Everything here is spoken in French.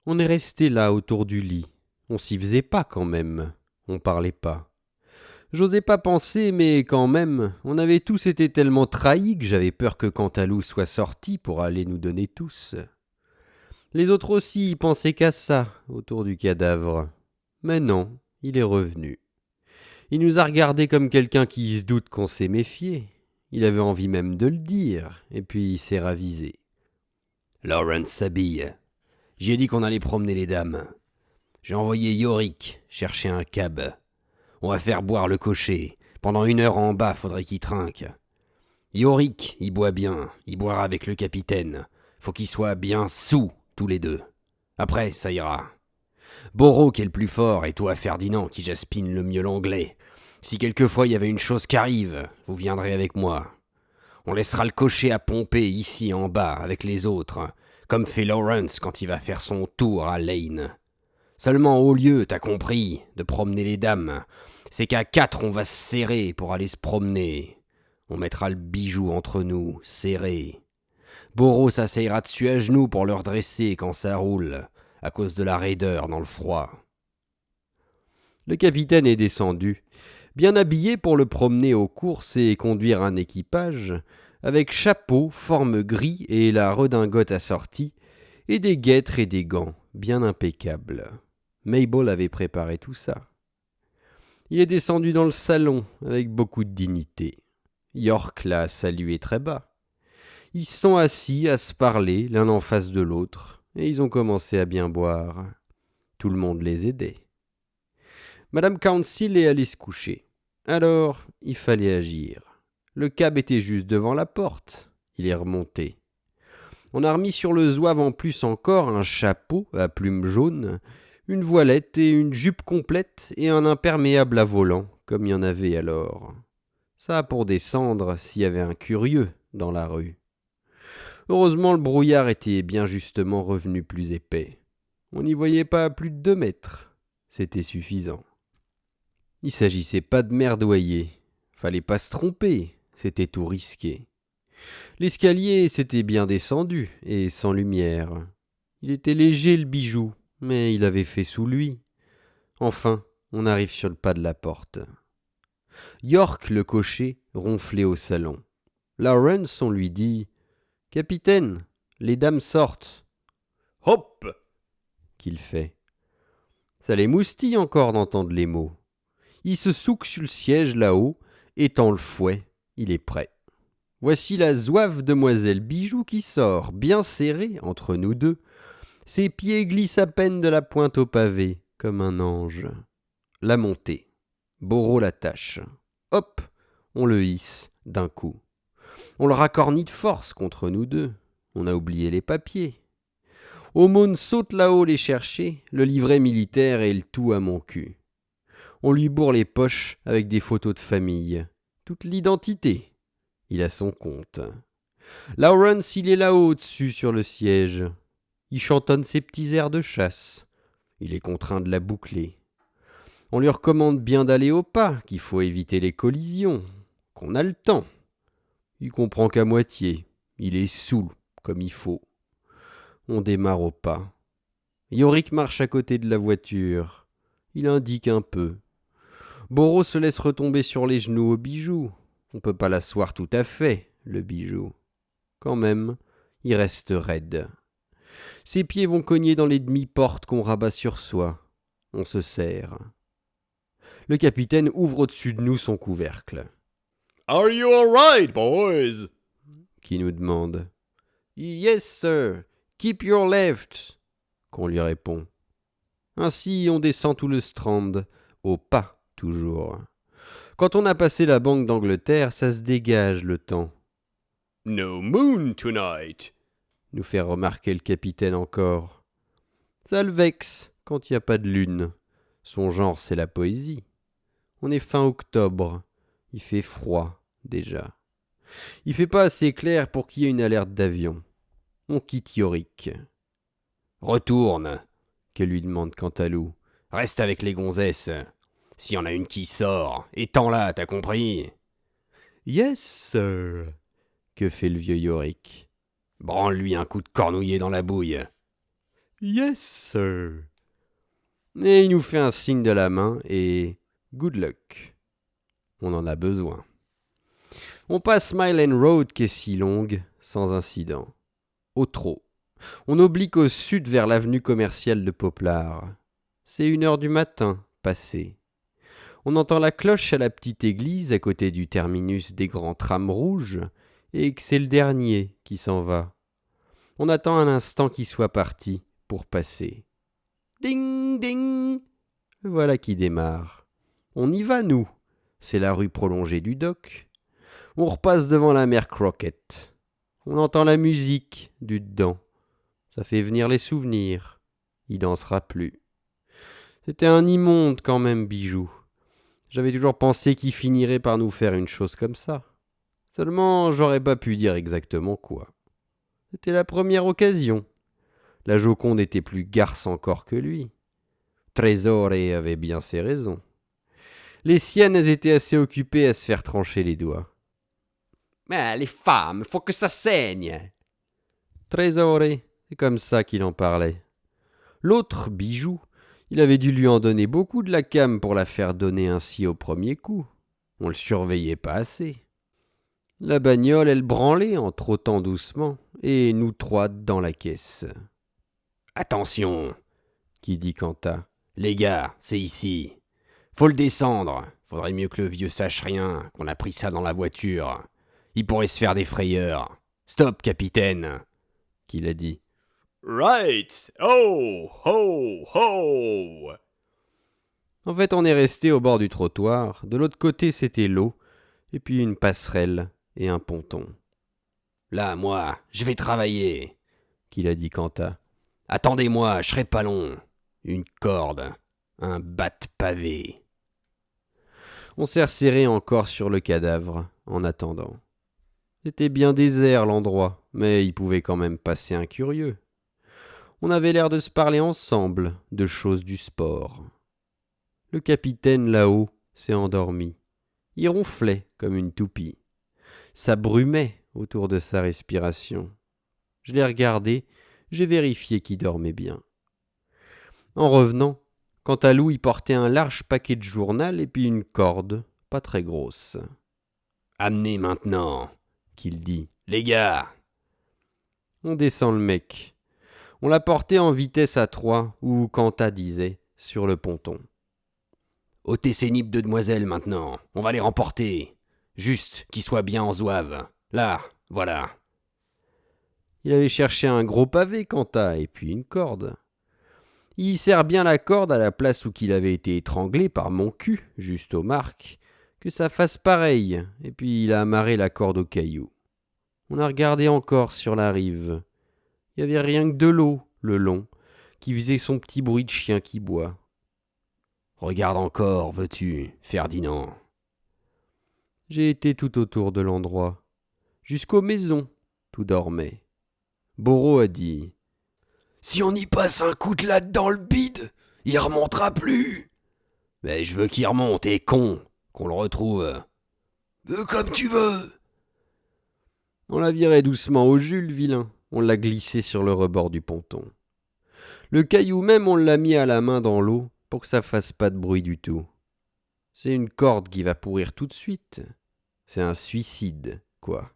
On est resté là autour du lit. On s'y faisait pas quand même. On parlait pas. J'osais pas penser, mais quand même, on avait tous été tellement trahis que j'avais peur que Cantalou soit sorti pour aller nous donner tous. Les autres aussi y pensaient qu'à ça, autour du cadavre. Mais non, il est revenu. Il nous a regardés comme quelqu'un qui se doute qu'on s'est méfié. Il avait envie même de le dire, et puis il s'est ravisé. Lawrence s'habille. J'ai dit qu'on allait promener les dames. J'ai envoyé Yorick chercher un cab. On va faire boire le cocher. Pendant 1 heure en bas, faudrait qu'il trinque. Yorick, il boit bien. Il boira avec le capitaine. Faut qu'ils soient bien sous, tous les deux. Après, ça ira. Borro qui est le plus fort, et toi Ferdinand qui jaspine le mieux l'anglais. Si quelquefois il y avait une chose qui arrive, vous viendrez avec moi. On laissera le cocher à pomper ici en bas avec les autres, comme fait Lawrence quand il va faire son tour à Lane. Seulement au lieu, t'as compris, de promener les dames, c'est qu'à 4 on va se serrer pour aller se promener. On mettra le bijou entre nous, serré. Borro s'asseyera dessus à genoux pour le redresser quand ça roule, à cause de la raideur dans le froid. Le capitaine est descendu, bien habillé pour le promener aux courses et conduire un équipage, avec chapeau, forme gris et la redingote assortie, et des guêtres et des gants, bien impeccables. Mabel avait préparé tout ça. Il est descendu dans le salon, avec beaucoup de dignité. York l'a salué très bas. Ils se sont assis à se parler l'un en face de l'autre, et ils ont commencé à bien boire. Tout le monde les aidait. Madame Council est allée se coucher. Alors, il fallait agir. Le cab était juste devant la porte. Il est remonté. On a remis sur le zouave en plus encore un chapeau à plumes jaunes, une voilette et une jupe complète et un imperméable à volant, comme il y en avait alors. Ça pour descendre s'il y avait un curieux dans la rue. Heureusement, le brouillard était bien justement revenu plus épais. On n'y voyait pas à plus de 2 mètres. C'était suffisant. Il s'agissait pas de merdoyer. Fallait pas se tromper, c'était tout risqué. L'escalier s'était bien descendu, et sans lumière. Il était léger le bijou, mais il avait fait sous lui. Enfin, on arrive sur le pas de la porte. York, le cocher, ronflait au salon. Lawrence, on lui dit « Capitaine, les dames sortent. » « Hop !» qu'il fait. Ça l'émoustille encore d'entendre les mots. Il se souque sur le siège là-haut, étend le fouet. Il est prêt. Voici la zouave demoiselle Bijou qui sort, bien serrée entre nous deux. Ses pieds glissent à peine de la pointe au pavé, comme un ange. La montée. Borro l'attache. Hop, on le hisse d'un coup. On le racornit de force contre nous deux. On a oublié les papiers. Aumône saute là-haut les chercher, le livret militaire et le tout à mon cul. On lui bourre les poches avec des photos de famille. Toute l'identité. Il a son compte. Lawrence, il est là-haut au-dessus sur le siège. Il chantonne ses petits airs de chasse. Il est contraint de la boucler. On lui recommande bien d'aller au pas, qu'il faut éviter les collisions, qu'on a le temps. Il comprend qu'à moitié. Il est saoul, comme il faut. On démarre au pas. Yorick marche à côté de la voiture. Il indique un peu. Borro se laisse retomber sur les genoux au bijou. On peut pas l'asseoir tout à fait, le bijou. Quand même, il reste raide. Ses pieds vont cogner dans les demi-portes qu'on rabat sur soi. On se serre. Le capitaine ouvre au-dessus de nous son couvercle. « Are you all right, boys ?» qui nous demande. « Yes, sir. Keep your left. » qu'on lui répond. Ainsi, on descend tout le Strand, au pas toujours. Quand on a passé la Banque d'Angleterre, ça se dégage le temps. « No moon tonight !» nous fait remarquer le capitaine encore. Ça le vexe quand il n'y a pas de lune. Son genre, c'est la poésie. On est fin octobre. Il fait froid, déjà. Il fait pas assez clair pour qu'il y ait une alerte d'avion. On quitte Yorick. « Retourne !» que lui demande Cantalou. « Reste avec les gonzesses. S'il y en a une qui sort, étends-la, t'as compris ?»« Yes, sir !» que fait le vieux Yorick. « Branle-lui un coup de cornouiller dans la bouille. » Yes, sir. Et il nous fait un signe de la main et good luck. On en a besoin. On passe Mile End Road qui est si longue, sans incident. Au trot. On oblique au sud vers l'avenue commerciale de Poplar. C'est 1h du matin, passé. On entend la cloche à la petite église à côté du terminus des grands trams rouges, et que c'est le dernier qui s'en va. On attend un instant qu'il soit parti pour passer. Ding, ding. Voilà qui démarre. On y va, nous. C'est la rue prolongée du dock. On repasse devant la mère Crockett. On entend la musique du dedans. Ça fait venir les souvenirs. Il dansera plus. C'était un immonde quand même, Bijou. J'avais toujours pensé qu'il finirait par nous faire une chose comme ça. Seulement, j'aurais pas pu dire exactement quoi. C'était la première occasion. La Joconde était plus garce encore que lui. Trésor avait bien ses raisons. Les siennes étaient assez occupées à se faire trancher les doigts. Mais les femmes, faut que ça saigne. Trésor, c'est comme ça qu'il en parlait. L'autre, Bijou, il avait dû lui en donner beaucoup de la came pour la faire donner ainsi au premier coup. On le surveillait pas assez. La bagnole, elle branlait en trottant doucement, et nous trois dans la caisse. « Attention !» qui dit Quentin. « Les gars, c'est ici. Faut le descendre. Faudrait mieux que le vieux sache rien, qu'on a pris ça dans la voiture. Il pourrait se faire des frayeurs. Stop, capitaine !» qu'il a dit. « Right! Ho! Ho! Ho !» En fait, on est resté au bord du trottoir. De l'autre côté, c'était l'eau, et puis une passerelle et un ponton. « Là, moi, je vais travailler !» qu'il a dit Quentin. « Attendez-moi, je serai pas long. Une corde, un batte pavé. » On s'est resserré encore sur le cadavre, en attendant. C'était bien désert l'endroit, mais il pouvait quand même passer un curieux. On avait l'air de se parler ensemble de choses du sport. Le capitaine là-haut s'est endormi. Il ronflait comme une toupie. Ça brumait autour de sa respiration. Je l'ai regardé, j'ai vérifié qu'il dormait bien. En revenant, quant à Lou, il portait un large paquet de journal et puis une corde, pas très grosse. « Amenez maintenant !» qu'il dit. « Les gars !» On descend le mec. On l'a porté en vitesse à 3, ou Quentin disait, sur le ponton. « Ôtez ces nippes de demoiselles maintenant, on va les remporter. Juste qu'ils soient bien en zouave. Là, voilà. » Il allait chercher un gros pavé, Quentin, et puis une corde. Il serre bien la corde à la place où qu'il avait été étranglé par mon cul, juste aux marques, que ça fasse pareil, et puis il a amarré la corde au caillou. On a regardé encore sur la rive. Il y avait rien que de l'eau, le long, qui faisait son petit bruit de chien qui boit. « Regarde encore, veux-tu, Ferdinand ?» J'ai été tout autour de l'endroit. Jusqu'aux maisons, tout dormait. Boro a dit « Si on y passe un coup de latte dans le bide, il remontera plus. »« Mais je veux qu'il remonte, et con, qu'on le retrouve. »« Comme tu veux. » On l'a viré doucement au jus, le vilain. On l'a glissé sur le rebord du ponton. Le caillou même, on l'a mis à la main dans l'eau pour que ça fasse pas de bruit du tout. C'est une corde qui va pourrir tout de suite. C'est un suicide, quoi.